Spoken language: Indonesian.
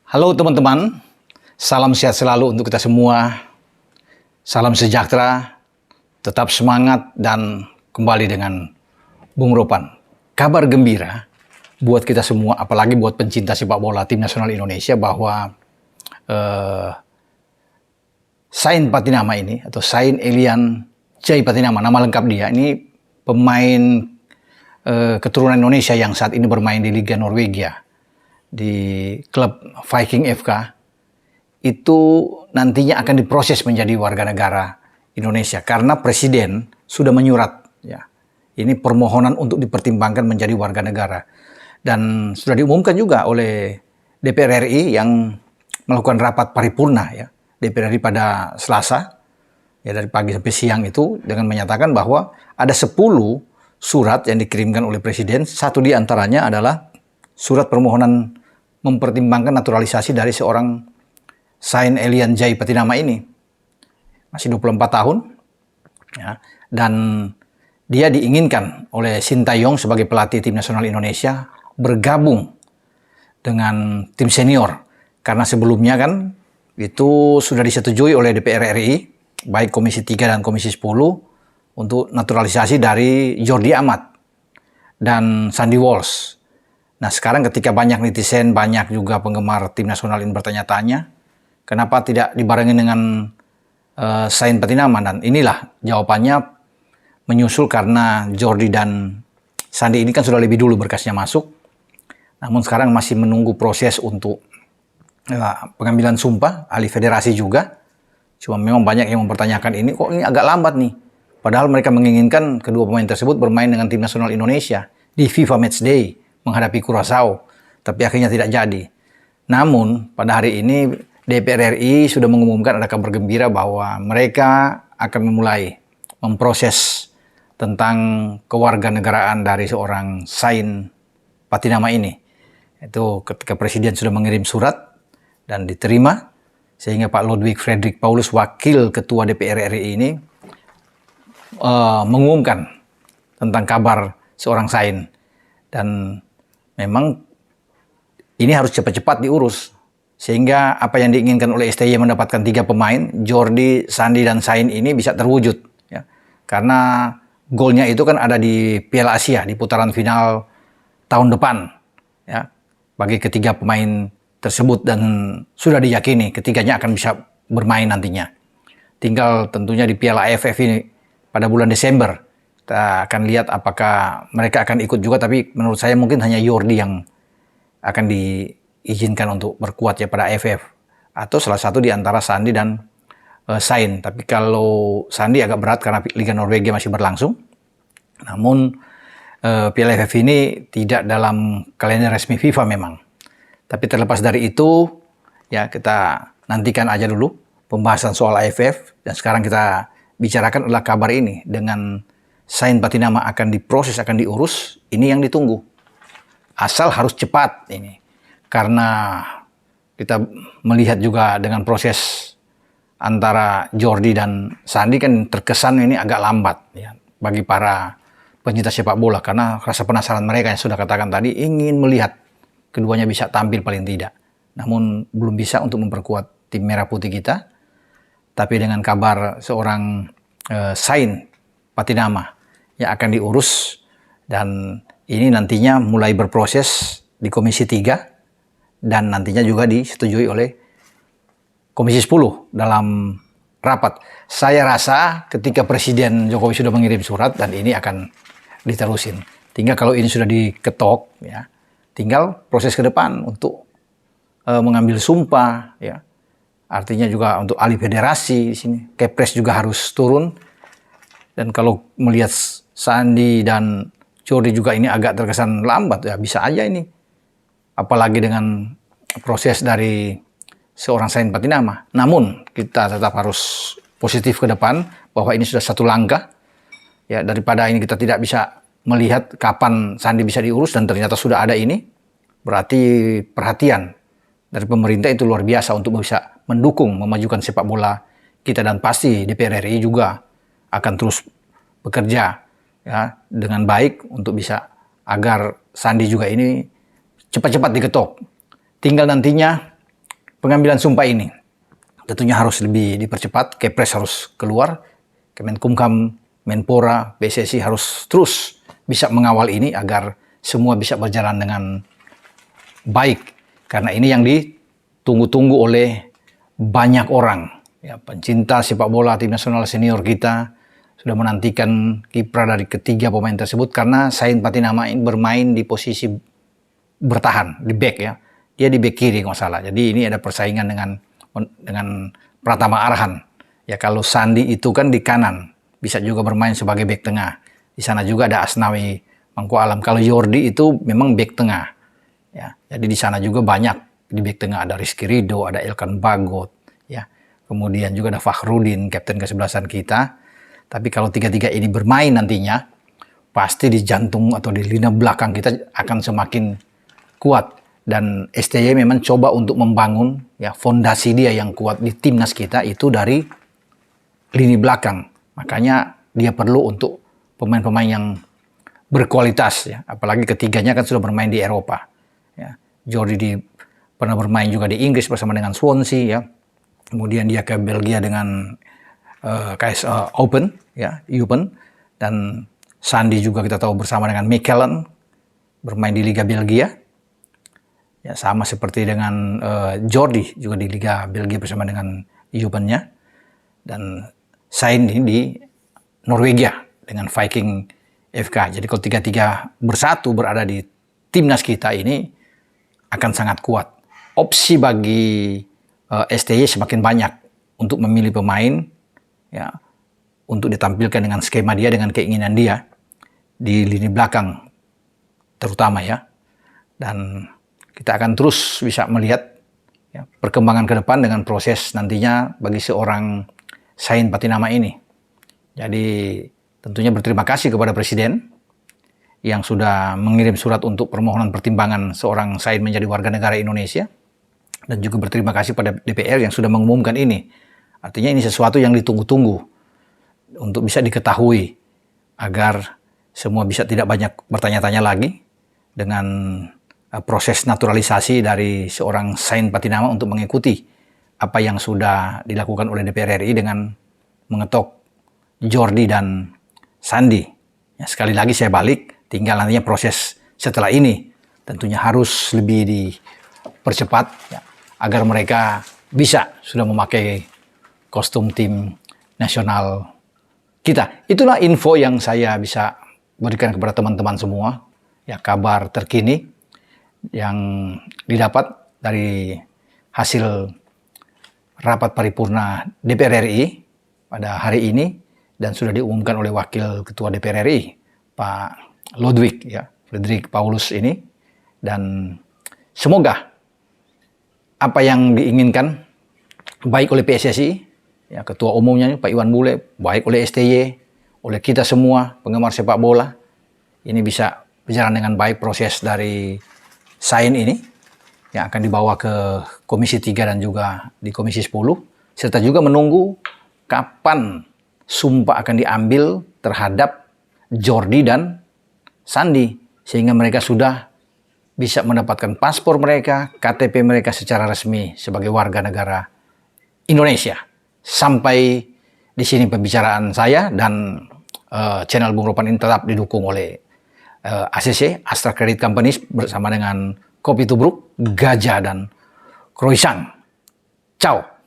Halo teman-teman, salam sehat selalu untuk kita semua. Salam sejahtera, tetap semangat dan kembali dengan Bung Ropan. Kabar gembira buat kita semua, apalagi buat pencinta sepak bola tim nasional Indonesia bahwa Sain Patinama ini atau Sain Elian Jai Patinama, nama lengkap dia ini pemain keturunan Indonesia yang saat ini bermain di Liga Norwegia di klub Viking FK itu nantinya akan diproses menjadi warga negara Indonesia karena Presiden sudah menyurat ya. Ini permohonan untuk dipertimbangkan menjadi warga negara dan sudah diumumkan juga oleh DPR RI yang melakukan rapat paripurna ya. DPR RI pada Selasa ya dari pagi sampai siang itu dengan menyatakan bahwa ada 10 surat yang dikirimkan oleh Presiden, satu di antaranya adalah surat permohonan mempertimbangkan naturalisasi dari seorang Sain Elian Jai Patinama ini. Masih 24 tahun. Ya, dan dia diinginkan oleh Sintayong sebagai pelatih tim nasional Indonesia bergabung dengan tim senior. Karena sebelumnya kan itu sudah disetujui oleh DPR RI, baik Komisi 3 dan Komisi 10, untuk naturalisasi dari Jordi Amat dan Sandy Walsh. Nah sekarang ketika banyak netizen, banyak juga penggemar tim nasional ini bertanya-tanya, kenapa tidak dibarengi dengan Sain Patinama? Dan inilah jawabannya menyusul karena Jordi dan Sandy ini kan sudah lebih dulu berkasnya masuk, namun sekarang masih menunggu proses untuk pengambilan sumpah, ahli federasi juga. Cuma memang banyak yang mempertanyakan ini, kok ini agak lambat nih. Padahal mereka menginginkan kedua pemain tersebut bermain dengan tim nasional Indonesia di FIFA Matchday menghadapi Curaçao, tapi akhirnya tidak jadi. Namun pada hari ini DPR RI sudah mengumumkan ada kabar gembira bahwa mereka akan memulai memproses tentang kewarganegaraan dari seorang Sain Patinama ini. Itu ketika Presiden sudah mengirim surat dan diterima, sehingga Pak Ludwig Fredrik Paulus, wakil ketua DPR RI ini mengumumkan tentang kabar seorang Sain. Dan memang ini harus cepat-cepat diurus. Sehingga apa yang diinginkan oleh STY mendapatkan 3 pemain, Jordi, Sandy, dan Sain ini bisa terwujud. Ya. Karena golnya itu kan ada di Piala Asia, di putaran final tahun depan. Ya. Bagi ketiga pemain tersebut dan sudah diyakini ketiganya akan bisa bermain nantinya. Tinggal tentunya di Piala AFF ini pada bulan Desember. Kita akan lihat apakah mereka akan ikut juga, tapi menurut saya mungkin hanya Jordi yang akan diizinkan untuk berkuat ya pada AFF. Atau salah satu di antara Sandy dan Sain. Tapi kalau Sandy agak berat karena Liga Norwegia masih berlangsung. Namun Piala AFF ini tidak dalam kalender resmi FIFA memang. Tapi terlepas dari itu, ya kita nantikan aja dulu pembahasan soal AFF. Dan sekarang kita bicarakan adalah kabar ini dengan Sain Patinama akan diproses, akan diurus, ini yang ditunggu. Asal harus cepat ini. Karena kita melihat juga dengan proses antara Jordi dan Sandy kan terkesan ini agak lambat ya, bagi para pencinta sepak bola. Karena rasa penasaran mereka yang sudah katakan tadi ingin melihat keduanya bisa tampil paling tidak. Namun belum bisa untuk memperkuat tim merah putih kita. Tapi dengan kabar seorang Sain Patinama yang akan diurus dan ini nantinya mulai berproses di Komisi 3 dan nantinya juga disetujui oleh Komisi 10 dalam rapat. Saya rasa ketika Presiden Jokowi sudah mengirim surat dan ini akan diterusin. Tinggal kalau ini sudah diketok ya, tinggal proses ke depan untuk mengambil sumpah ya. Artinya juga untuk ahli federasi di sini, Kepres juga harus turun. Dan kalau melihat Sandy dan Jordi juga ini agak terkesan lambat, ya bisa aja ini. Apalagi dengan proses dari seorang Sain Patinama. Namun kita tetap harus positif ke depan bahwa ini sudah satu langkah. Ya daripada ini kita tidak bisa melihat kapan Sandy bisa diurus dan ternyata sudah ada ini. Berarti perhatian dari pemerintah itu luar biasa untuk bisa mendukung, memajukan sepak bola kita. Dan pasti DPR RI juga akan terus bekerja ya dengan baik untuk bisa agar Sandy juga ini cepat-cepat diketok. Tinggal nantinya pengambilan sumpah ini tentunya harus lebih dipercepat, Kepres harus keluar, Kemenkumham, Menpora, PSSI harus terus bisa mengawal ini agar semua bisa berjalan dengan baik. Karena ini yang ditunggu-tunggu oleh banyak orang. Ya, pencinta sepak bola tim nasional senior kita sudah menantikan kiprah dari ketiga pemain tersebut karena Sain Patinama ini bermain di posisi bertahan, di back ya. Dia di back kiri kalau salah. Jadi ini ada persaingan dengan Pratama Arhan. Ya kalau Sandi itu kan di kanan, bisa juga bermain sebagai back tengah. Di sana juga ada Asnawi Mangku Alam. Kalau Jordi itu memang back tengah. Ya, jadi di sana juga banyak di back tengah ada Rizky Ridho, ada Elkan Bagot, ya. Kemudian juga ada Fakhrudin, kapten kesebelasan kita. Tapi kalau tiga-tiga ini bermain nantinya, pasti di jantung atau di lini belakang kita akan semakin kuat. Dan STY memang coba untuk membangun ya fondasi dia yang kuat di timnas kita itu dari lini belakang. Makanya dia perlu untuk pemain-pemain yang berkualitas ya. Apalagi ketiganya kan sudah bermain di Eropa. Ya. Jordi pernah bermain juga di Inggris bersama dengan Swansea ya. Kemudian dia ke Belgia dengan KS Open ya, Open, dan Sandi juga kita tahu bersama dengan Mechelen bermain di Liga Belgia. Ya, sama seperti dengan Jordi juga di Liga Belgia bersama dengan Open-nya. Dan Sain ini di Norwegia dengan Viking FK. Jadi kalau tiga-tiga bersatu berada di timnas kita ini akan sangat kuat. Opsi bagi STY semakin banyak untuk memilih pemain ya untuk ditampilkan dengan skema dia, dengan keinginan dia di lini belakang terutama ya. Dan kita akan terus bisa melihat ya, perkembangan ke depan dengan proses nantinya bagi seorang Sain Patinama ini. Jadi tentunya berterima kasih kepada Presiden yang sudah mengirim surat untuk permohonan pertimbangan seorang Sain menjadi warga negara Indonesia. Dan juga berterima kasih pada DPR yang sudah mengumumkan ini. Artinya ini sesuatu yang ditunggu-tunggu untuk bisa diketahui agar semua bisa tidak banyak bertanya-tanya lagi dengan proses naturalisasi dari seorang Sain Patinama untuk mengikuti apa yang sudah dilakukan oleh DPR RI dengan mengetok Jordi dan Sandi. Ya, sekali lagi saya balik, tinggal nantinya proses setelah ini tentunya harus lebih dipercepat ya, agar mereka bisa sudah memakai kostum tim nasional kita. Itulah info yang saya bisa berikan kepada teman-teman semua. Ya, kabar terkini yang didapat dari hasil rapat paripurna DPR RI pada hari ini dan sudah diumumkan oleh Wakil Ketua DPR RI, Pak Ludwig, ya, Frederick Paulus ini. Dan semoga apa yang diinginkan baik oleh PSSI, ya, Ketua Umumnya Pak Iwan Bule, baik oleh STY, oleh kita semua penggemar sepak bola, ini bisa berjalan dengan baik proses dari Sain ini yang akan dibawa ke Komisi 3 dan juga di Komisi 10, serta juga menunggu kapan sumpah akan diambil terhadap Jordi dan Sandi, sehingga mereka sudah bisa mendapatkan paspor mereka, KTP mereka secara resmi sebagai warga negara Indonesia. Sampai di sini pembicaraan saya, dan channel Bung Ropan ini tetap didukung oleh ACC, Astra Credit Company, bersama dengan Kopi Tubruk, Gajah, dan Croissant. Ciao!